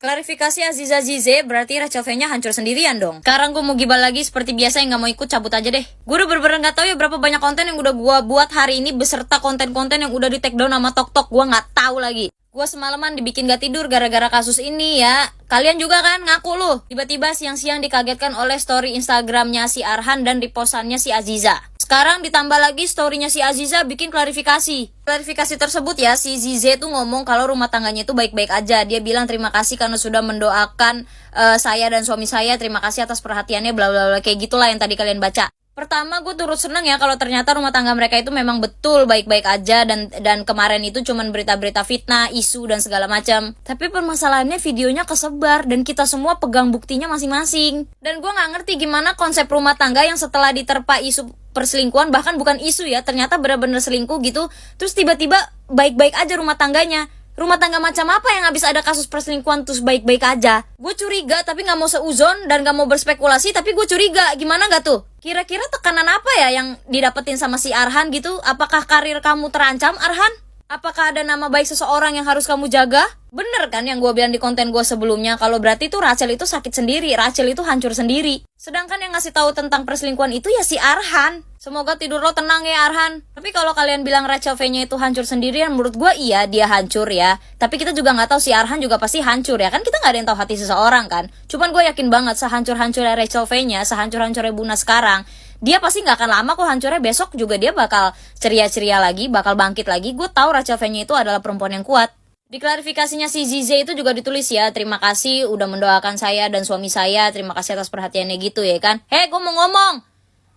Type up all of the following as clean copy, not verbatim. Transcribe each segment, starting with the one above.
Klarifikasi Aziza Zize, berarti Rachel V-nya hancur sendirian dong. Sekarang gue mau gibah lagi seperti biasa, yang gak mau ikut cabut aja deh. Gue udah bener-bener gak tahu ya berapa banyak konten yang udah gue buat hari ini beserta konten-konten yang udah di take down sama TokTok. Gue gak tahu lagi. Gue semalaman dibikin gak tidur gara-gara kasus ini ya. Kalian juga kan ngaku lu. Tiba-tiba siang-siang dikagetkan oleh story Instagramnya si Arhan dan repostannya si Aziza. Sekarang ditambah lagi storynya si Aziza bikin klarifikasi. Klarifikasi tersebut ya, si Zize tuh ngomong kalau rumah tangganya itu baik-baik aja. Dia bilang terima kasih karena sudah mendoakan saya dan suami saya. Terima kasih atas perhatiannya, bla bla bla. Kayak gitulah yang tadi kalian baca. Pertama, gue turut seneng ya kalau ternyata rumah tangga mereka itu memang betul baik-baik aja, dan kemarin itu cuman berita-berita fitnah, isu dan segala macam. Tapi permasalahannya videonya kesebar dan kita semua pegang buktinya masing-masing. Dan gue nggak ngerti gimana konsep rumah tangga yang setelah diterpa isu perselingkuhan, bahkan bukan isu ya, ternyata benar-benar selingkuh gitu, terus tiba-tiba baik-baik aja rumah tangganya. Rumah tangga macam apa yang habis ada kasus perselingkuhan terus baik-baik aja? Gue curiga tapi gak mau seuzon dan gak mau berspekulasi, tapi gue curiga. Gimana gak tuh? Kira-kira tekanan apa ya yang didapetin sama si Arhan gitu? Apakah karir kamu terancam, Arhan? Apakah ada nama baik seseorang yang harus kamu jaga? Bener kan yang gue bilang di konten gue sebelumnya, kalau berarti tuh Rachel itu sakit sendiri, Rachel itu hancur sendiri. Sedangkan yang ngasih tahu tentang perselingkuhan itu ya si Arhan. Semoga tidur lo tenang ya Arhan. Tapi kalau kalian bilang Rachel V-nya itu hancur sendirian, menurut gue iya dia hancur ya. Tapi kita juga nggak tahu si Arhan juga pasti hancur ya, kan kita nggak ada yang tahu hati seseorang kan. Cuman gue yakin banget sehancur-hancurnya Rachel V-nya, sehancur-hancurnya Buna sekarang, dia pasti nggak akan lama kok hancurnya. Besok juga dia bakal ceria-ceria lagi, bakal bangkit lagi. Gue tahu Rachel V-nya itu adalah perempuan yang kuat. Di klarifikasinya si Zize itu juga ditulis ya, terima kasih udah mendoakan saya dan suami saya, terima kasih atas perhatiannya gitu ya kan. Hei, gue mau ngomong,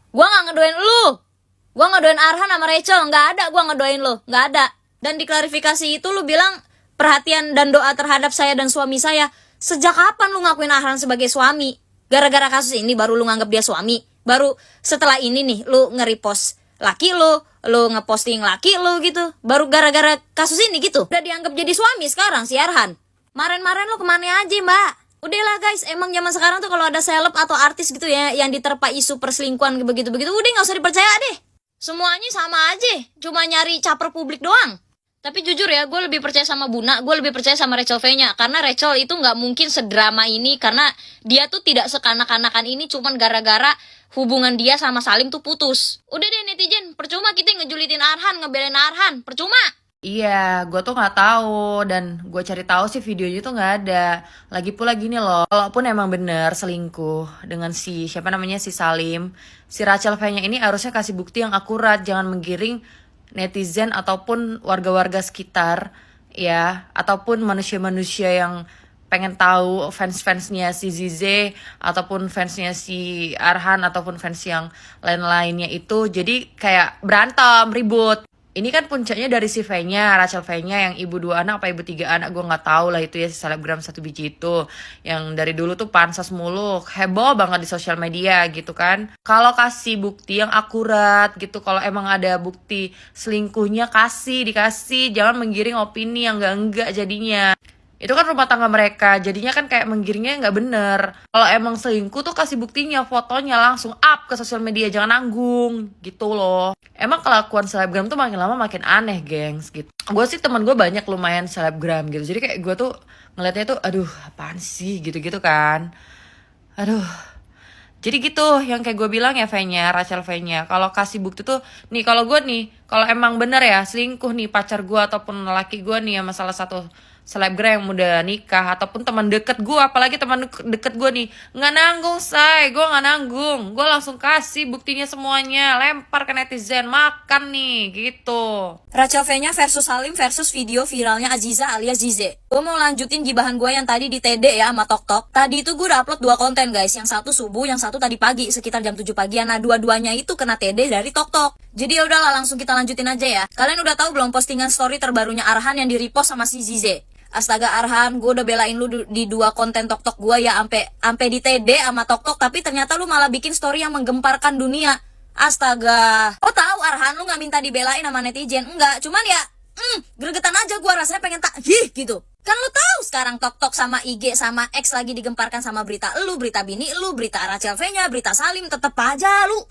gue gak ngedoain lu, gue ngedoain Arhan sama Rachel, gak ada gue ngedoain lu, gak ada. Dan di klarifikasi itu lu bilang perhatian dan doa terhadap saya dan suami saya. Sejak kapan lu ngakuin Arhan sebagai suami? Gara-gara kasus ini baru lu nganggap dia suami? Baru setelah ini nih lu nge-repost laki lu ngeposting laki lu gitu, baru gara-gara kasus ini gitu udah dianggap jadi suami sekarang si Arhan? Maren-maren lu kemana aja mbak? Udahlah guys, emang zaman sekarang tuh kalau ada seleb atau artis gitu ya yang diterpa isu perselingkuhan begitu-begitu, udah gak usah dipercaya deh. Semuanya sama aja, cuma nyari caper publik doang. Tapi jujur ya, gue lebih percaya sama Buna, gue lebih percaya sama Rachel V-nya. Karena Rachel itu gak mungkin sedrama ini, karena dia tuh tidak sekanak-kanakan ini cuman gara-gara hubungan dia sama Salim tuh putus. Udah deh netizen, percuma kita ngejulitin Arhan, ngebelain Arhan, percuma. Iya, gue tuh nggak tahu, dan gue cari tahu sih videonya tuh nggak ada. Lagi pula gini loh, kalaupun emang bener selingkuh dengan si siapa namanya si Salim, si Rachel V-nya ini harusnya kasih bukti yang akurat, jangan menggiring netizen ataupun warga-warga sekitar ya, ataupun manusia-manusia yang pengen tahu fans-fansnya si Zize ataupun fansnya si Arhan ataupun fans yang lain-lainnya itu jadi kayak berantem, ribut. Ini kan puncaknya dari si V-nya, Rachel V-nya yang ibu 2 anak apa ibu 3 anak, gue nggak tahu lah itu ya, si selebgram 1 biji itu yang dari dulu tuh pansos mulu, heboh banget di sosial media gitu kan. Kalau kasih bukti yang akurat gitu, kalau emang ada bukti selingkuhnya dikasih, jangan menggiring opini yang enggak jadinya. Itu kan rumah tangga mereka, jadinya kan kayak menggiringnya nggak bener. Kalau emang selingkuh tuh kasih buktinya, fotonya langsung up ke sosial media, jangan nanggung gitu loh. Emang kelakuan selebgram tuh makin lama makin aneh, gengs gitu. Gue sih teman gue banyak lumayan selebgram gitu, jadi kayak gue tuh ngeliatnya tuh, aduh apaan sih gitu-gitu kan. Aduh. Jadi gitu, yang kayak gue bilang ya V-nya, Rachel V-nya, kalau kasih bukti tuh, nih kalau gue nih, kalau emang bener ya selingkuh nih pacar gue ataupun laki gue nih ya, masalah satu selebgram yang udah nikah ataupun teman deket gue, apalagi teman deket gue nih, nggak nanggung say, gue nggak nanggung, gue langsung kasih buktinya semuanya, lempar ke netizen, makan nih gitu. Rachel V-nya versus Salim versus video viralnya Aziza alias Zize. Gue mau lanjutin gibahan gue yang tadi di TD ya sama TokTok. Tadi itu gue udah upload 2 konten guys, yang satu subuh, yang satu tadi pagi sekitar jam 7 pagian. Nah dua-duanya itu kena TD dari TokTok. Jadi udahlah langsung kita lanjutin aja ya. Kalian udah tahu belum postingan story terbarunya Arhan yang di-repost sama si Zize? Astaga Arhan, gue udah belain lu di 2 konten TokTok gue ya, ampe di TD sama TokTok, tapi ternyata lu malah bikin story yang menggemparkan dunia. Astaga. Oh tahu Arhan, lu gak minta dibelain sama netizen? Enggak, cuman ya gregetan aja gue, rasanya pengen gitu. Kan lu tahu sekarang TokTok sama IG sama X lagi digemparkan sama berita lu, berita bini lu, berita Rachel V-nya, berita Salim, tetep aja lu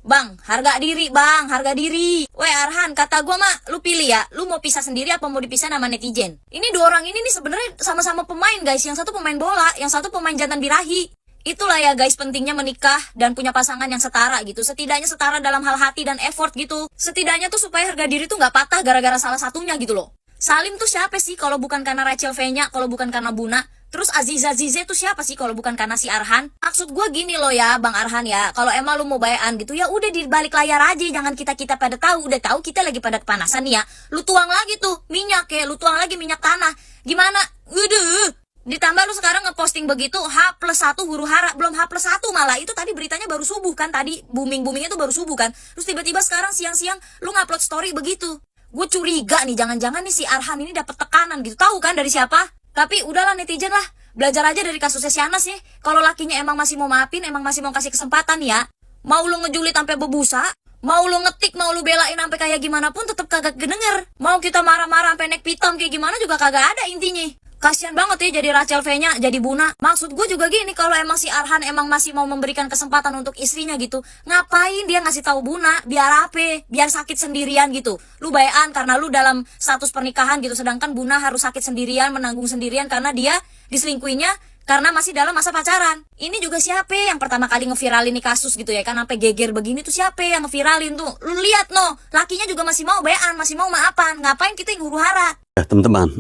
bang, harga diri bang, harga diri. Weh Arhan, kata gua mah lu pilih ya, lu mau pisah sendiri apa mau dipisah sama netizen. Ini dua orang ini nih sebenarnya sama-sama pemain guys, yang satu pemain bola, yang satu pemain jantan birahi. Itulah ya guys pentingnya menikah dan punya pasangan yang setara gitu. Setidaknya setara dalam hal hati dan effort gitu. Setidaknya tuh supaya harga diri tuh gak patah gara-gara salah satunya gitu loh. Salim tuh siapa sih kalau bukan karena Rachel V-nya, kalau bukan karena Buna? Terus Aziza Zize tuh siapa sih kalau bukan karena si Arhan? Maksud gue gini loh ya Bang Arhan ya, kalau emang lu mau bayan gitu ya udah di balik layar aja, jangan kita pada tahu. Udah tahu kita lagi pada kepanasan nih ya, lu tuang lagi tuh minyak ya, lu tuang lagi minyak tanah. Gimana? Waduh. Ditambah lu sekarang ngeposting begitu H+1 huru hara, belum H+1 malah. Itu tadi beritanya baru subuh kan, tadi boomingnya tuh baru subuh kan. Terus tiba-tiba sekarang siang-siang lu ngupload story begitu. Gue curiga nih, jangan-jangan nih si Arhan ini dapat tekanan gitu. Tahu kan dari siapa? Tapi udahlah netizen lah, belajar aja dari kasusnya si Anas ya. Kalau lakinya emang masih mau maafin, emang masih mau kasih kesempatan ya. Mau lu ngejulit sampai bebusa, mau lu ngetik, mau lu belain sampai kayak gimana pun tetap kagak kedenger. Mau kita marah-marah sampai nek pitam kayak gimana juga kagak ada intinya. Kasian banget ya jadi Rachel V-nya, jadi Buna. Maksud gue juga gini, kalau emang si Arhan emang masih mau memberikan kesempatan untuk istrinya gitu, ngapain dia ngasih tahu Buna? Biar apa? Biar sakit sendirian gitu. Lu bayan karena lu dalam status pernikahan gitu, sedangkan Buna harus sakit sendirian, menanggung sendirian karena dia diselingkuhinya karena masih dalam masa pacaran. Ini juga siapa yang pertama kali ngeviralin nih kasus gitu ya kan, sampai geger begini tuh siapa yang ngeviralin tuh? Lu lihat no, lakinya juga masih mau bayan, masih mau maafan. Ngapain kita yang huru hara? Ya teman-teman,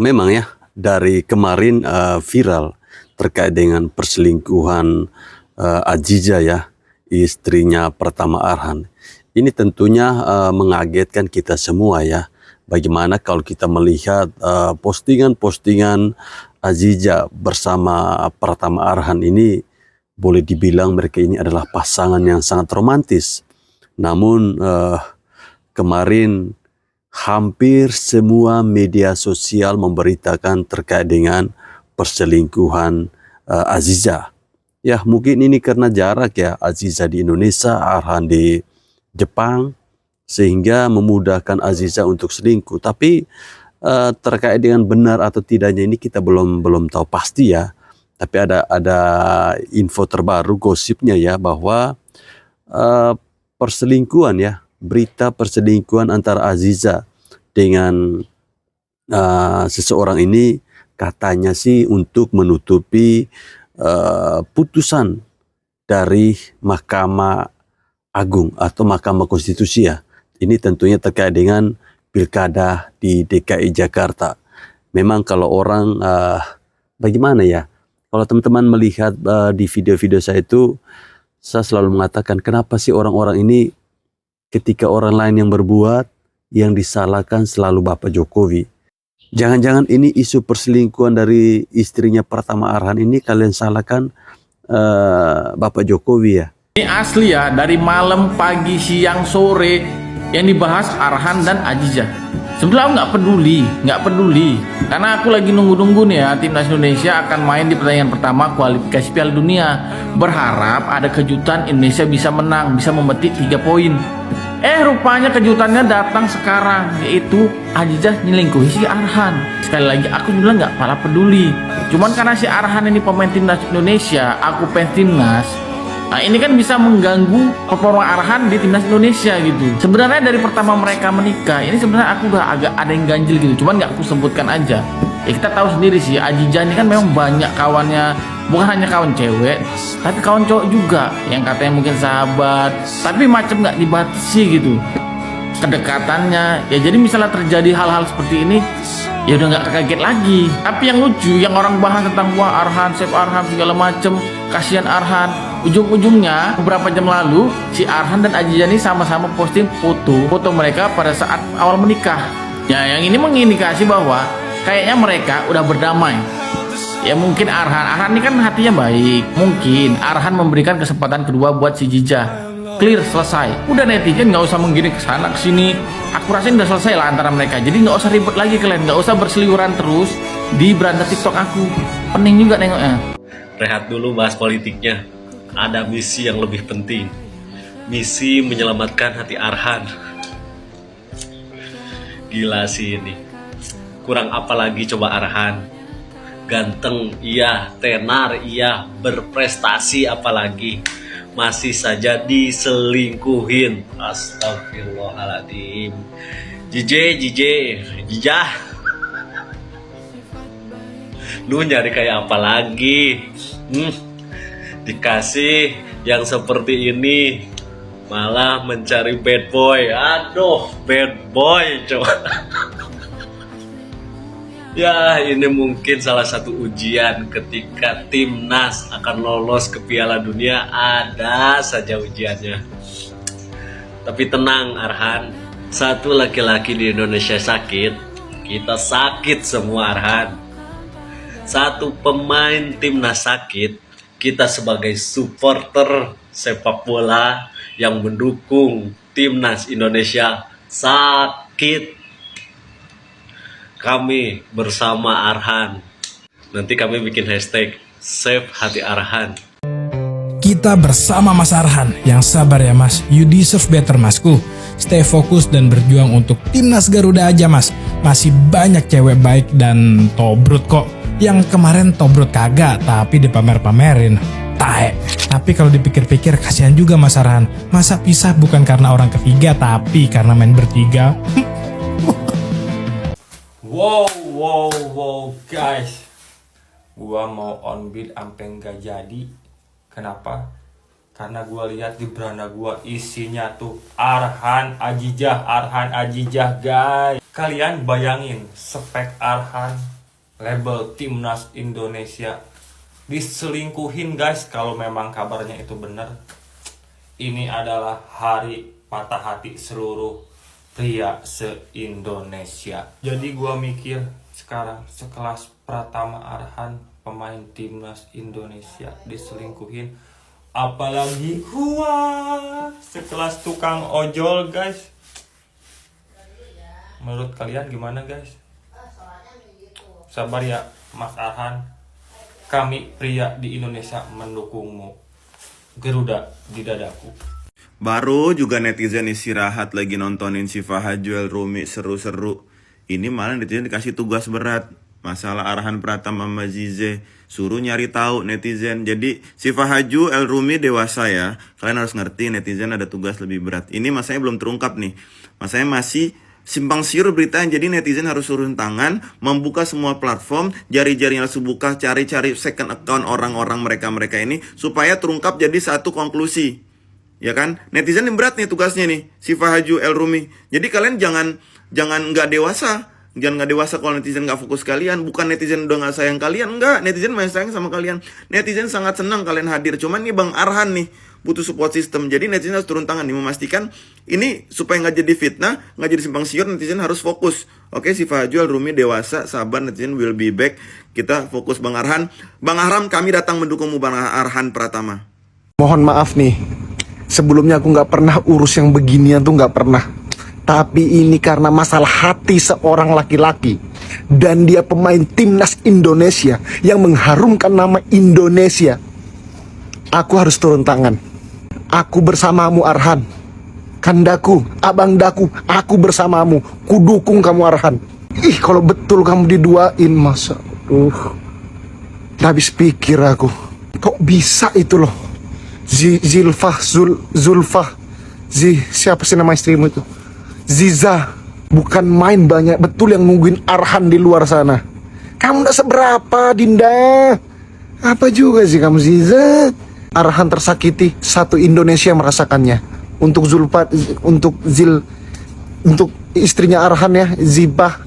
memang ya dari kemarin viral terkait dengan perselingkuhan Aziza ya, istrinya pertama Arhan. Ini tentunya mengagetkan kita semua ya. Bagaimana kalau kita melihat postingan-postingan Aziza bersama pertama Arhan ini, boleh dibilang mereka ini adalah pasangan yang sangat romantis. Namun kemarin hampir semua media sosial memberitakan terkait dengan perselingkuhan Aziza. Ya mungkin ini karena jarak ya, Aziza di Indonesia, Arhan di Jepang, sehingga memudahkan Aziza untuk selingkuh. Tapi terkait dengan benar atau tidaknya ini kita belum tahu pasti ya. Tapi ada info terbaru, gosipnya ya, bahwa perselingkuhan ya, berita perselingkuhan antara Aziza dengan seseorang ini katanya sih untuk menutupi putusan dari Mahkamah Agung atau Mahkamah Konstitusi ya. Ini tentunya terkait dengan pilkada di DKI Jakarta. Memang kalau orang bagaimana ya, kalau teman-teman melihat di video-video saya itu, saya selalu mengatakan kenapa sih orang-orang ini ketika orang lain yang berbuat, yang disalahkan selalu Bapak Jokowi. Jangan-jangan ini isu perselingkuhan dari istrinya pertama Arhan ini kalian salahkan Bapak Jokowi ya. Ini asli ya, dari malam, pagi, siang, sore yang dibahas Arhan dan Aziza. Sebenarnya aku nggak peduli, karena aku lagi nunggu nih ya, timnas Indonesia akan main di pertandingan pertama kualifikasi Piala Dunia. Berharap ada kejutan, Indonesia bisa menang, bisa memetik 3 poin. Rupanya kejutannya datang sekarang, yaitu Aziza nyelingkuhi si Arhan. Sekali lagi aku bilang nggak pala peduli. Cuman karena si Arhan ini pemain timnas Indonesia, aku fans timnas. Nah ini kan bisa mengganggu performa Arhan di timnas Indonesia gitu. Sebenarnya dari pertama mereka menikah, ini sebenarnya aku udah agak ada yang ganjil gitu. Cuman nggak aku sebutkan aja. Ya kita tahu sendiri sih, Aziza ini kan memang banyak kawannya. Bukan hanya kawan cewek, tapi kawan cowok juga. Yang katanya mungkin sahabat, tapi macam nggak dibatasi gitu kedekatannya. Ya jadi misalnya terjadi hal-hal seperti ini, ya udah nggak kaget lagi. Tapi yang lucu, yang orang bahas tentang wah Arhan, Chef Arhan segala macem, kasihan Arhan. Ujung-ujungnya beberapa jam lalu si Arhan dan Aziza ini sama-sama posting foto mereka pada saat awal menikah. Ya yang ini mengindikasi bahwa kayaknya mereka udah berdamai. Ya mungkin Arhan ini kan hatinya baik. Mungkin Arhan memberikan kesempatan kedua buat si Aziza. Clear, selesai. Udah netizen nggak usah menggiring ke sana ke sini. Aku rasain udah selesai lah antara mereka. Jadi nggak usah ribet lagi kalian, nggak usah berseliweran terus di beranda TikTok aku. Pening juga nengoknya. Rehat dulu bahas politiknya. Ada misi yang lebih penting. Misi menyelamatkan hati Arhan. Gila sih ini. Kurang apa lagi coba Arhan? Ganteng iya, tenar iya, berprestasi apalagi. Masih saja diselingkuhin. Astagfirullahaladzim. Jijah. Lu nyari kayak apa lagi? Dikasih yang seperti ini malah mencari bad boy. Aduh, bad boy coba. Ya, ini mungkin salah satu ujian ketika timnas akan lolos ke Piala Dunia. Ada saja ujiannya. Tapi tenang Arhan, satu laki-laki di Indonesia sakit, kita sakit semua Arhan. Satu pemain timnas sakit, kita sebagai supporter sepak bola yang mendukung timnas Indonesia sakit. Kami bersama Arhan. Nanti kami bikin hashtag Save Hati Arhan. Kita bersama Mas Arhan. Yang sabar ya Mas, you deserve better Masku. Stay fokus dan berjuang untuk timnas Garuda aja Mas. Masih banyak cewek baik dan tobrut kok. Yang kemarin tobrut kagak, tapi dipamer-pamerin. Tae. Tapi kalau dipikir-pikir kasihan juga Mas Arhan. Masa pisah bukan karena orang ketiga, tapi karena main bertiga. Wow guys, gua mau on beat sampai nggak jadi. Kenapa? Karena gua lihat di beranda gua isinya tuh Arhan Ajijah guys. Kalian bayangin spek Arhan label timnas Indonesia diselingkuhin guys. Kalau memang kabarnya itu benar, ini adalah hari patah hati seluruh pria se-Indonesia. Jadi gua mikir sekarang sekelas Pratama Arhan, pemain timnas Indonesia, diselingkuhin, apalagi gua sekelas tukang ojol guys. Menurut kalian gimana guys? Sabar ya Mas Arhan, kami pria di Indonesia mendukungmu. Garuda di dadaku. Baru juga netizen istirahat lagi nontonin si Fahaju El Rumi seru-seru. Ini malah netizen dikasih tugas berat. Masalah Arhan Pratama sama Zize. Suruh nyari tahu netizen. Jadi si Fahaju El Rumi dewasa ya. Kalian harus ngerti netizen ada tugas lebih berat. Ini masanya belum terungkap nih. Masanya masih simpang siur beritanya. Jadi netizen harus turun tangan, membuka semua platform, jari-jarinya harus buka, cari-cari second account orang-orang mereka ini supaya terungkap jadi satu konklusi. Ya kan, netizen yang berat nih tugasnya nih, si Fahaju El Rumi. Jadi kalian jangan nggak dewasa, kalau netizen nggak fokus kalian. Bukan netizen udah nggak sayang kalian, enggak. Netizen masih sayang sama kalian. Netizen sangat senang kalian hadir. Cuman nih Bang Arhan nih butuh support system. Jadi netizen harus turun tangan nih memastikan ini supaya nggak jadi fitnah, nggak jadi simpang siur. Netizen harus fokus. Oke, si Fahaju El Rumi dewasa, sabar, netizen will be back. Kita fokus Bang Arhan. Bang Arhan, kami datang mendukungmu Bang Arhan Pratama. Mohon maaf nih. Sebelumnya aku nggak pernah urus yang beginian tuh nggak pernah. Tapi ini karena masalah hati seorang laki-laki. Dan dia pemain timnas Indonesia yang mengharumkan nama Indonesia. Aku harus turun tangan. Aku bersamamu Arhan. Kandaku, abang daku, aku bersamamu. Kudukung kamu Arhan. Ih kalau betul kamu diduain masa. Gak habis pikir aku. Kok bisa itu loh. Zulfa, siapa sih nama istrimu itu? Ziza, bukan main banyak, betul yang nungguin Arhan di luar sana. Kamu gak seberapa, Dinda. Apa juga sih kamu Ziza? Arhan tersakiti, satu Indonesia merasakannya. Untuk Zulfa, untuk istrinya Arhan ya,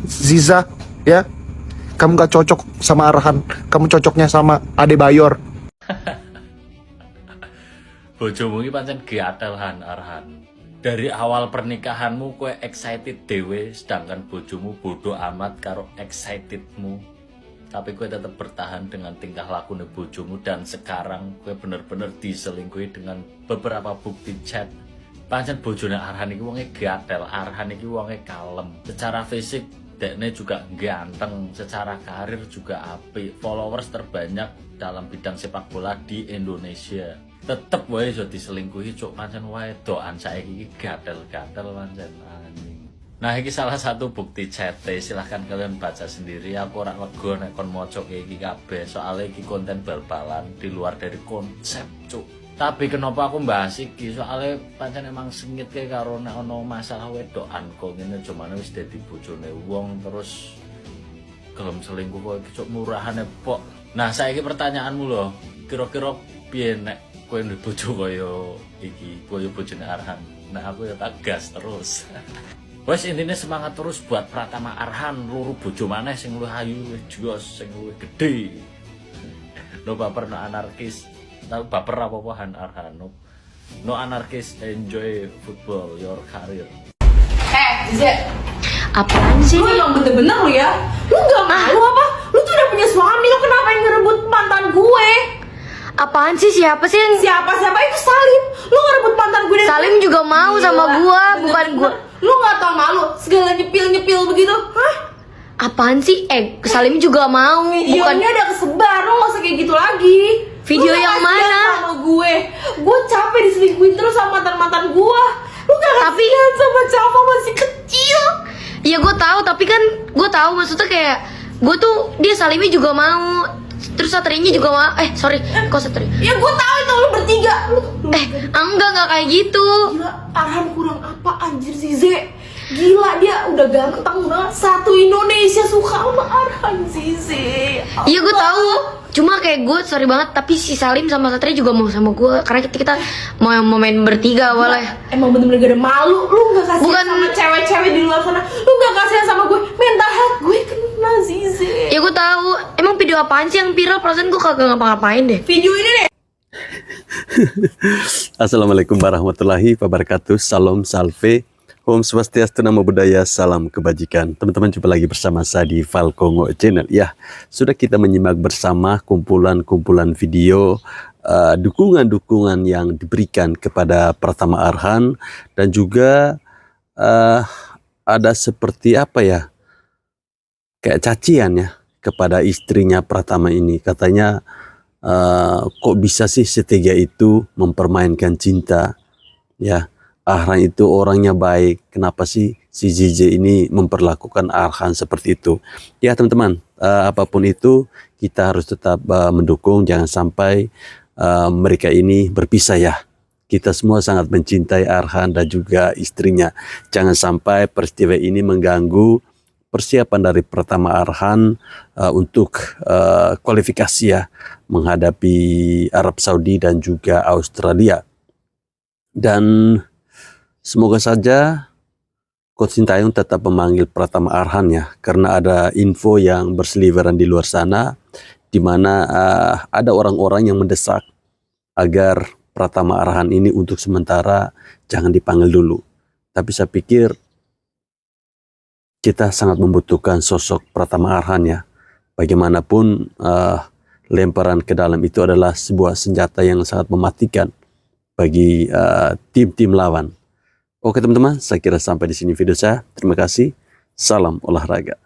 Ziza, ya. Kamu gak cocok sama Arhan, kamu cocoknya sama Adebayor. Bojomu iki pancen gatel Arhan. Dari awal pernikahanmu kowe excited dewe, sedangkan bojomu bodoh amat karo excitedmu. Tapi kowe tetap bertahan dengan tingkah lakune bojomu dan sekarang kowe bener-bener diselingkuhi dengan beberapa bukti chat. Pancen bojone Arhan iki wonge gatel, Arhan iki wonge kalem. Secara fisik dekne juga ganteng, secara karir juga apik, followers terbanyak dalam bidang sepak bola di Indonesia. Tetep wae iso diselingkuhi cuk, pancen wae doan saiki iki gatel-gatel pancen anjing. Nah, ini salah satu bukti CT. Silahkan kalian baca sendiri. Aku ora lega nek kon maca iki kabeh. Soalnya iki konten bal-balan di luar dari konsep, cuk. Tapi kenapa aku bahas iki? Soalnya pancen emang sengit kayak karo nek ono masalah wedokan kok ngene cuman wis dadi bojone wong terus gelem selingkuh kok iki cuk murahane pok. Nah, saiki pertanyaanmu loh. Kira-kira piye nek kowe ndek bojo kaya iki, kaya bojone Arhan? Nah, aku ya tak gas terus. Wes intinya semangat terus buat Pratama Arhan, luru bojo maneh sing luwih ayu, luwih jos, sing luwih gede. No baper, no anarkis. Tahu baper apa-apahan Arhan. No anarkis, enjoy football, your career. Zize, Apaan sih? lu emang bener-bener lu ya? Lu gak malu apa? Lu tuh udah punya suami, lu kenapa yang ngerebut mantan gue? Apaan sih? Siapa sih yang... Siapa itu Salim. Lu ngerebut mantan gue dari Salim juga mau sama gua, bukan gua. Lu gak tau malu, segala nyepil-nyepil begitu. Hah? Apaan sih? Salim juga mau, bukan... Videonya udah kesebar, lu gak usah kayak gitu lagi. Video Lu yang kasihan mana? sama gue capek diselingkuhin terus sama mantan-mantan gue. Lu gak Tapi- kasihan sama cowok masih kecil. Iya gue tahu, tapi kan gue tahu maksudnya kayak gue tuh dia Salimnya juga mau, terus Satrinya juga mau. Sorry, kok Satri? Ya gue tahu itu lu bertiga. Lu Enggak kayak gitu. gila, Arhan kurang apa anjir Zize. Gila, dia udah ganteng banget. Satu Indonesia suka sama Arhan Zize. Iya gue tahu. Cuma kayak gue sorry banget, tapi si Salim sama Satria juga mau sama gue karena kita mau main bertiga awalnya. Emang bener-bener gak ada malu. Lu gak kasihan Bukan- sama cewek-cewek di luar sana. Lu gak kasihan sama gue. Mental health gue kena Zize. Ya gue tahu. Emang video apaan sih yang viral? Perasaan gue kagak ngapa-ngapain deh. Video ini deh. Assalamualaikum warahmatullahi wabarakatuh. Salam salve. Om Swastiastu, Namo Buddhaya, salam kebajikan. Teman-teman, jumpa lagi bersama saya di Falcongo Channel. Ya, sudah kita menyimak bersama kumpulan-kumpulan video dukungan-dukungan yang diberikan kepada Pratama Arhan, dan juga ada seperti apa ya, kayak cacian ya kepada istrinya Pratama ini. Katanya kok bisa sih setega itu mempermainkan cinta, ya. Arhan itu orangnya baik, kenapa sih si JJ ini memperlakukan Arhan seperti itu? Ya teman-teman, apapun itu kita harus tetap mendukung, jangan sampai mereka ini berpisah ya. Kita semua sangat mencintai Arhan dan juga istrinya. Jangan sampai peristiwa ini mengganggu persiapan dari Pratama Arhan untuk kualifikasi ya, menghadapi Arab Saudi dan juga Australia. Dan semoga saja Coach Sintayong tetap memanggil Pratama Arhan ya, karena ada info yang berseliweran di luar sana, di mana ada orang-orang yang mendesak agar Pratama Arhan ini untuk sementara jangan dipanggil dulu. Tapi saya pikir kita sangat membutuhkan sosok Pratama Arhan ya. Bagaimanapun lemparan ke dalam itu adalah sebuah senjata yang sangat mematikan bagi tim-tim lawan. Oke teman-teman, saya kira sampai di sini video saya. Terima kasih. Salam olahraga.